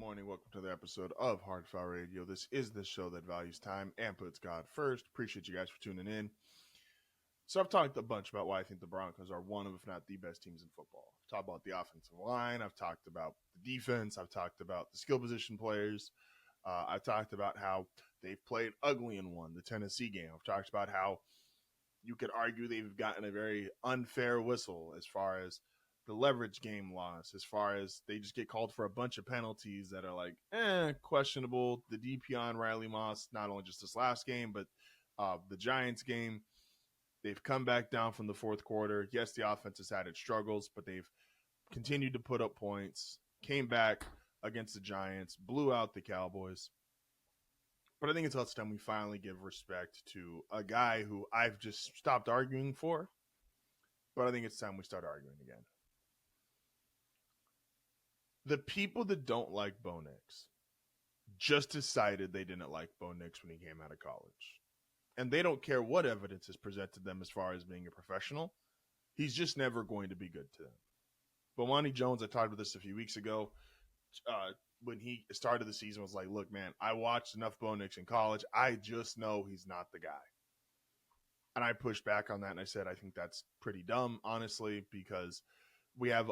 morning. Welcome to the episode of HardFoul Radio. This is the show that values time and puts God first. Appreciate you guys for tuning in. So I've talked a bunch about why I think the Broncos are one of, if not the best teams in football. I've talked about the offensive line. I've talked about the defense. I've talked about the skill position players. I've talked about how they've played ugly and won the Tennessee game. I've talked about how you could argue they've gotten a very unfair whistle as far as the leverage game loss, as far as they just get called for a bunch of penalties that are like, questionable. The DP on Riley Moss, not only just this last game, but the Giants game, they've come back down from the fourth quarter. Yes, the offense has had its struggles, but they've continued to put up points, came back against the Giants, blew out the Cowboys. But I think it's time we finally give respect to a guy who I've just stopped arguing for, but I think it's time we start arguing again. The people that don't like Bo Nix just decided they didn't like Bo Nix when he came out of college. And they don't care what evidence is presented to them as far as being a professional. He's just never going to be good to them. Bomani Jones, I talked about this a few weeks ago, when he started the season, was like, look, man, I watched enough Bo Nix in college. I just know he's not the guy. And I pushed back on that, and I said I think that's pretty dumb, honestly, because we have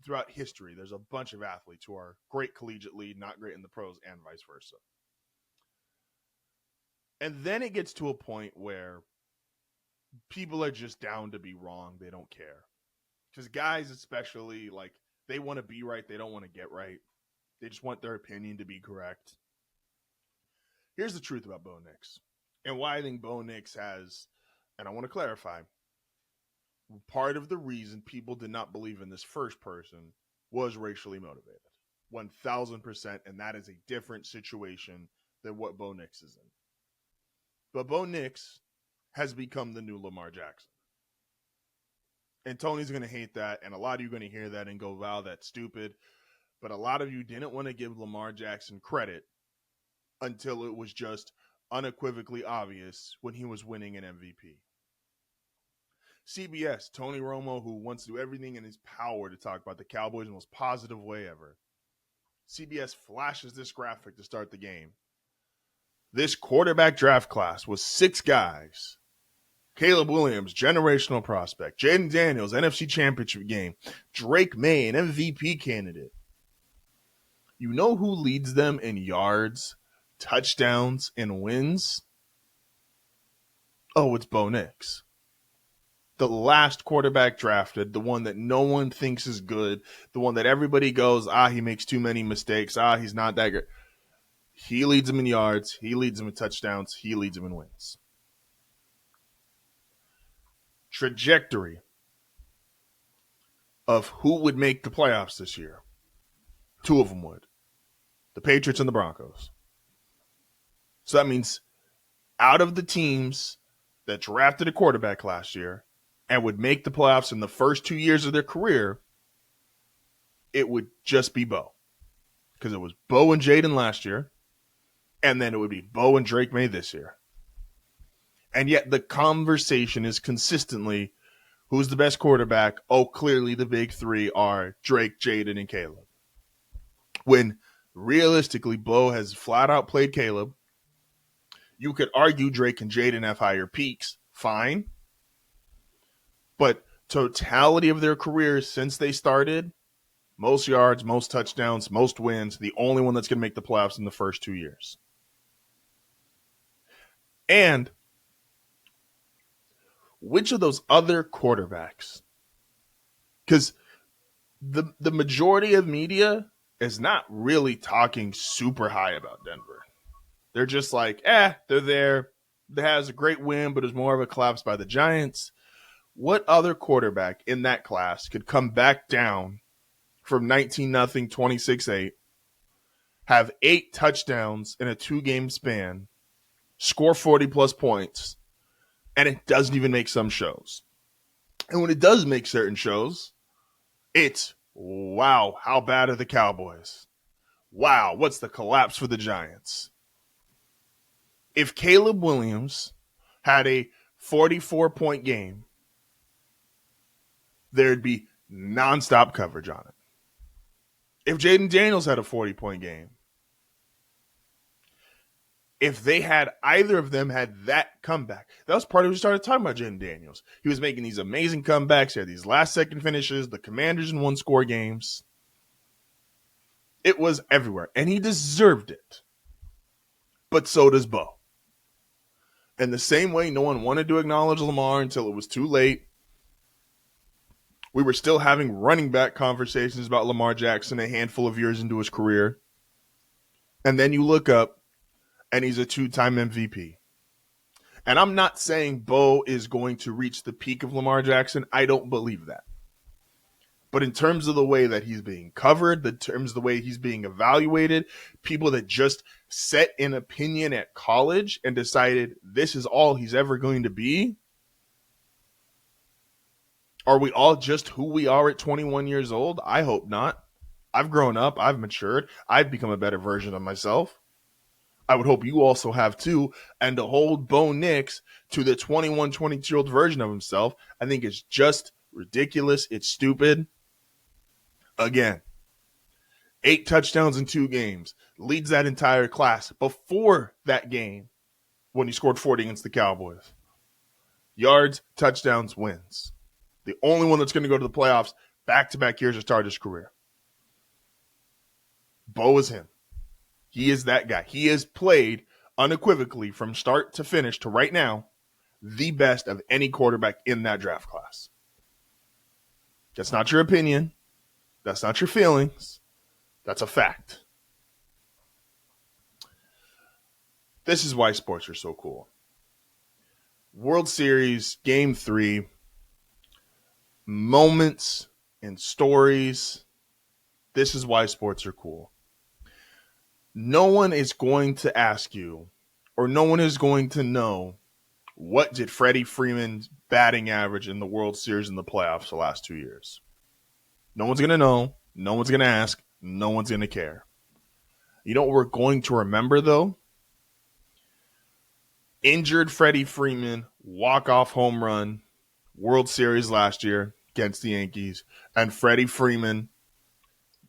throughout history, there's a bunch of athletes who are great collegiately, not great in the pros, and vice versa. And then it gets to a point where people are just down to be wrong. They don't care. Because guys especially, like, they want to be right. They don't want to get right. They just want their opinion to be correct. Here's the truth about Bo Nix and why I think Bo Nix has, and I want to clarify, part of the reason people did not believe in this first person was racially motivated. 1,000%, and that is a different situation than what Bo Nix is in. But Bo Nix has become the new Lamar Jackson. And Tony's going to hate that, and a lot of you are going to hear that and go, wow, that's stupid. But a lot of you didn't want to give Lamar Jackson credit until it was just unequivocally obvious when he was winning an MVP. CBS, Tony Romo, who wants to do everything in his power to talk about the Cowboys in the most positive way ever. CBS flashes this graphic to start the game. This quarterback draft class was 6 guys. Caleb Williams, generational prospect. Jaden Daniels, NFC Championship game. Drake May, an MVP candidate. You know who leads them in yards, touchdowns, and wins? Oh, it's Bo Nix. The last quarterback drafted, the one that no one thinks is good, the one that everybody goes, he makes too many mistakes, he's not that good. He leads them in yards, he leads them in touchdowns, he leads them in wins. Trajectory of who would make the playoffs this year. 2 of them would. The Patriots and the Broncos. So that means out of the teams that drafted a quarterback last year and would make the playoffs in the first 2 years of their career, it would just be Bo. Because it was Bo and Jaden last year, and then it would be Bo and Drake May this year. And yet the conversation is consistently, who's the best quarterback? Oh, clearly the big 3 are Drake, Jaden, and Caleb. When realistically, Bo has flat out played Caleb. You could argue Drake and Jaden have higher peaks. Fine. But totality of their careers since they started, most yards, most touchdowns, most wins, the only one that's going to make the playoffs in the first 2 years. And which of those other quarterbacks? Because the majority of media is not really talking super high about Denver. They're just like, they're there. They has a great win, but it was more of a collapse by the Giants. What other quarterback in that class could come back down from 19-0, 26-8, have 8 touchdowns in a 2-game span, score 40-plus points, and it doesn't even make some shows? And when it does make certain shows, it's, wow, how bad are the Cowboys? Wow, what's the collapse for the Giants? If Caleb Williams had a 44-point game, there'd be nonstop coverage on it. If Jaden Daniels had a 40-point game, if they had either of them had that comeback, that was part of what we started talking about Jaden Daniels. He was making these amazing comebacks. He had these last-second finishes, the Commanders in one-score games. It was everywhere, and he deserved it. But so does Bo. In the same way, no one wanted to acknowledge Lamar until it was too late. We were still having running back conversations about Lamar Jackson a handful of years into his career. And then you look up, and he's a 2-time MVP. And I'm not saying Bo is going to reach the peak of Lamar Jackson. I don't believe that. But in terms of the way that he's being covered, in terms of the way he's being evaluated, people that just set an opinion at college and decided this is all he's ever going to be, are we all just who we are at 21 years old? I hope not. I've grown up. I've matured. I've become a better version of myself. I would hope you also have too. And to hold Bo Nix to the 21, 22-year-old version of himself, I think is just ridiculous. It's stupid. Again, 8 touchdowns in 2 games. Leads that entire class. Before that game, when he scored 40 against the Cowboys. Yards, touchdowns, wins. The only one that's going to go to the playoffs back-to-back years to start his career. Bo is him. He is that guy. He has played unequivocally from start to finish to right now the best of any quarterback in that draft class. That's not your opinion. That's not your feelings. That's a fact. This is why sports are so cool. World Series, Game 3, moments and stories. This is why sports are cool. No one is going to ask you, or no one is going to know, what did Freddie Freeman's batting average in the World Series and the playoffs the last 2 years? No one's going to know. No one's going to ask. No one's going to care. You know what we're going to remember, though? Injured Freddie Freeman, walk-off home run, World Series last year against the Yankees, and Freddie Freeman,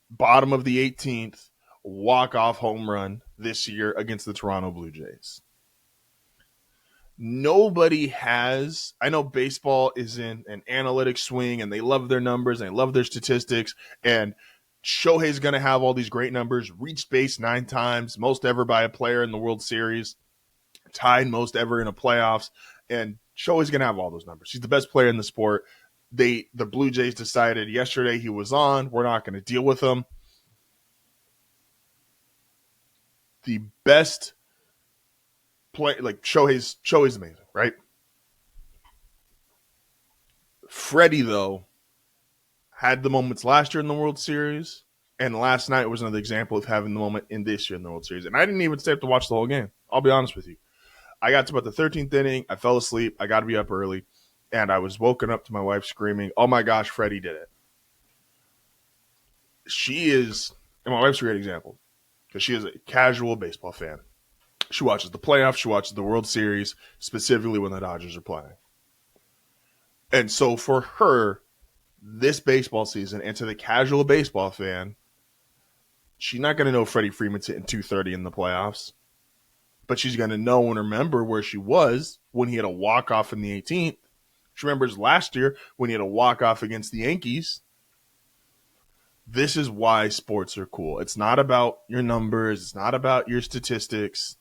bottom of the 18th, walk-off home run this year against the Toronto Blue Jays. Nobody has, I know baseball is in an analytic swing and they love their numbers and they love their statistics, and Shohei's going to have all these great numbers, reached base 9 times, most ever by a player in the World Series, tied most ever in a playoffs, and Shohei's going to have all those numbers. He's the best player in the sport. The Blue Jays decided yesterday he was on, we're not going to deal with him. The best play, like Shohei's amazing, right? Freddie, though, had the moments last year in the World Series, and last night was another example of having the moment in this year in the World Series. And I didn't even stay up to watch the whole game. I'll be honest with you. I got to about the 13th inning. I fell asleep. I got to be up early. And I was woken up to my wife screaming, "Oh my gosh, Freddie did it." She is, and my wife's a great example, because she is a casual baseball fan. She watches the playoffs. She watches the World Series, specifically when the Dodgers are playing. And so for her, this baseball season, and to the casual baseball fan, she's not going to know Freddie Freeman's hitting 230 in the playoffs. But she's going to know and remember where she was when he had a walk-off in the 18th. She remembers last year when he had a walk-off against the Yankees. This is why sports are cool. It's not about your numbers. It's not about your statistics.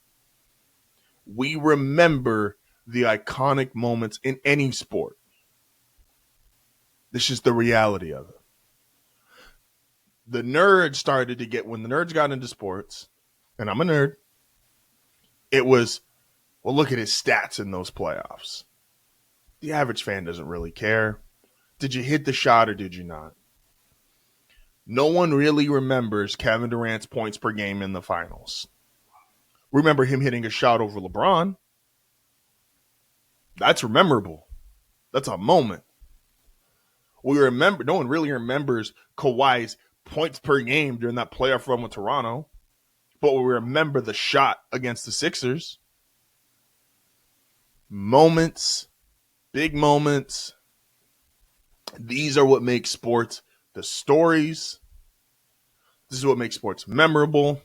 We remember the iconic moments in any sport. This is the reality of it. The nerds started to get, when the nerds got into sports, and I'm a nerd, it was, well, look at his stats in those playoffs. The average fan doesn't really care. Did you hit the shot or did you not? No one really remembers Kevin Durant's points per game in the finals. Remember him hitting a shot over LeBron. That's memorable. That's a moment. We remember, no one really remembers Kawhi's points per game during that playoff run with Toronto, but we remember the shot against the Sixers. Moments, big moments. These are what make sports. The stories, This is what makes sports memorable.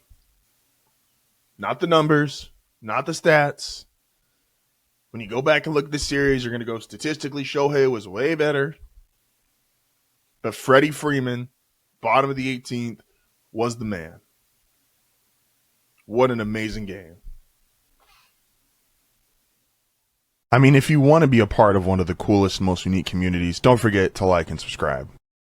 Not the numbers, not the stats. When you go back and look at the series, you're going to go statistically, Shohei was way better. But Freddie Freeman, bottom of the 18th, was the man. What an amazing game. I mean, if you want to be a part of one of the coolest, most unique communities, don't forget to like and subscribe.